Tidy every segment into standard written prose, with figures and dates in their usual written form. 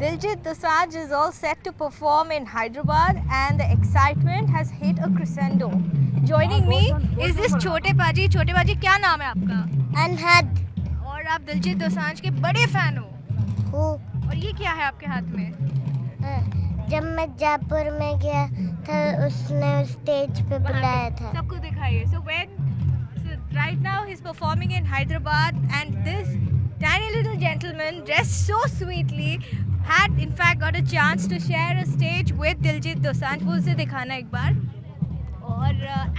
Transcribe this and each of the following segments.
Diljit Dosanjh is all set to perform in Hyderabad and the excitement has hit a crescendo. Joining me is this छोटे पाजी. छोटे पाजी, क्या नाम है आपका? अनहद और आप दिलजीत दोसांझ के बड़े फैन हो. हूँ. और ये क्या है आपके हाथ में? जब मैं जयपुर में गया था उसने स्टेज पे बुलाया था. सबको दिखाइए. So right now he's performing in Hyderabad and this tiny little gentleman dressed so sweetly had in fact got a chance to share a stage with Diljit Dosanjh. वो उसे दिखाना एक बार. और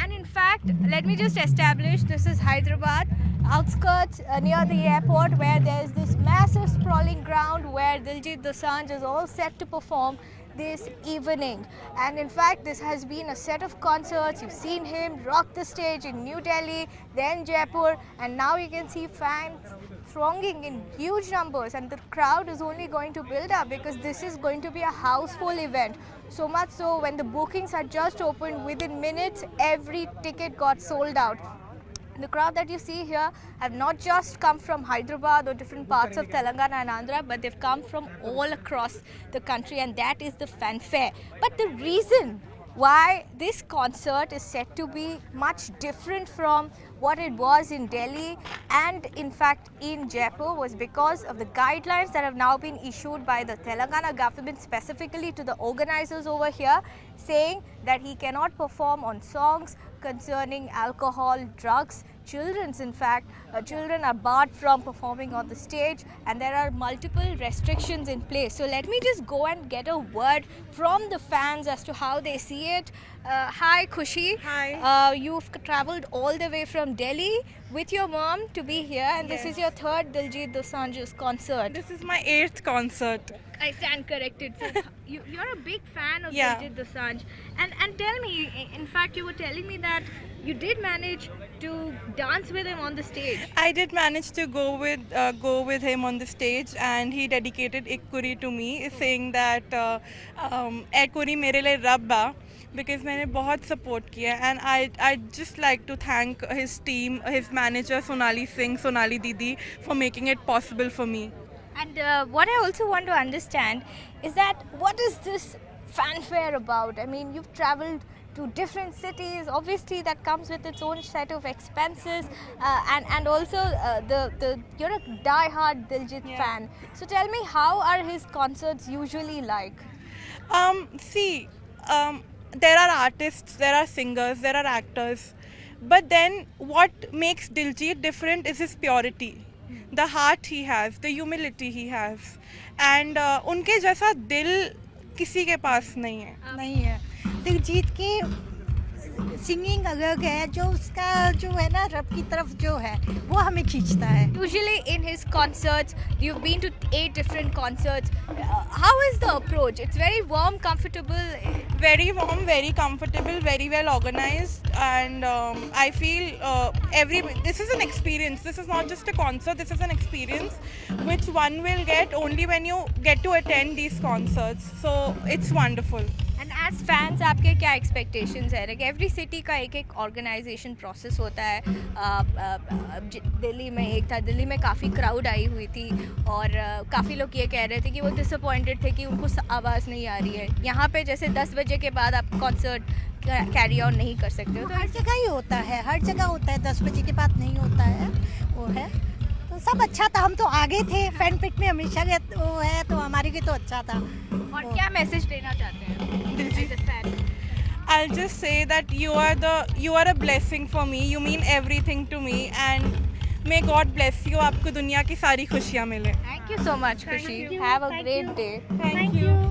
and in fact let me just establish this is Hyderabad outskirts near the airport where there is this massive sprawling ground where Diljit Dosanjh is all set to perform this evening. And in fact this has been a set of concerts. You've seen him rock the stage in New Delhi, then Jaipur, and now you can see fans thronging in huge numbers, and the crowd is only going to build up because this is going to be a houseful event. So much so when the bookings had just opened, within minutes every ticket got sold out. The crowd that you see here have not just come from Hyderabad or different parts of Telangana and Andhra, but they've come from all across the country, and that is the fanfare. But the reason why this concert is set to be much different from what it was in Delhi and in fact in Jaipur was because of the guidelines that have now been issued by the Telangana government, specifically to the organizers over here, saying that he cannot perform on songs concerning alcohol, drugs. Children's, in fact, children are barred from performing on the stage, and there are multiple restrictions in place. So let me just go and get a word from the fans as to how they see it. Hi Khushi. Hi. You've travelled all the way from Delhi with your mom to be here, and this is your third Diljit Dosanjh's concert. This is my 8th concert. I stand corrected. So you're a big fan of Yeah. Diljit Dosanjh, and tell me. In fact, you were telling me that you did manage to dance with him on the stage. I did manage to go with him on the stage, and he dedicated एक कुरी to me, saying that ए कुरी मेरे लिए रब बा, because मैंने बहुत support किया, and I just like to thank his team, his manager Sonali Singh, Sonali Didi, for making it possible for me. And what I also want to understand is that what is this fanfare about? I mean, you've travelled to different cities. Obviously, that comes with its own set of expenses, and also you're a die-hard Diljit fan. So tell me, how are his concerts usually like? There are artists, there are singers, there are actors, but then what makes Diljit different is his purity, the heart he has, the humility he has, and उनके जैसा दिल किसी के पास नहीं है. दिलजीत की singing अलग है, जो उसका जो है ना रब की तरफ जो है वो हमें खींचता है. Usually in his concerts, you've been to 8 different concerts. How is the approach? It's very warm, comfortable. Very warm, very comfortable, very well organized, and I feel this is an experience. This is not just a concert, this is an experience which one will get only when you get to attend these concerts. So it's wonderful. And as fans, आपके क्या expectations है? Like every city का एक organization process होता है. दिल्ली में एक था, दिल्ली में काफ़ी crowd आई हुई थी, और काफ़ी लोग ये कह रहे थे कि वो disappointed थे कि उनको आवाज़ नहीं आ रही है. यहाँ पे जैसे 10 बजे के बाद आप concert कैरी ऑन नहीं कर सकते हो. तो हर जगह ही होता है, हर जगह होता है, 10 बजे के बाद नहीं होता है. वो है तो सब अच्छा था. हम तो आगे थे, फैन पिट में हमेशा वो है, तो हमारे लिए तो अच्छा था. और क्या मैसेज देना चाहते हैं as a fan? I'll just say that you are a blessing for me. You mean everything to me, and may God bless you. आपको दुनिया की सारी खुशियाँ मिले. Thank you so much, Khushi. Have a great day. Thank you.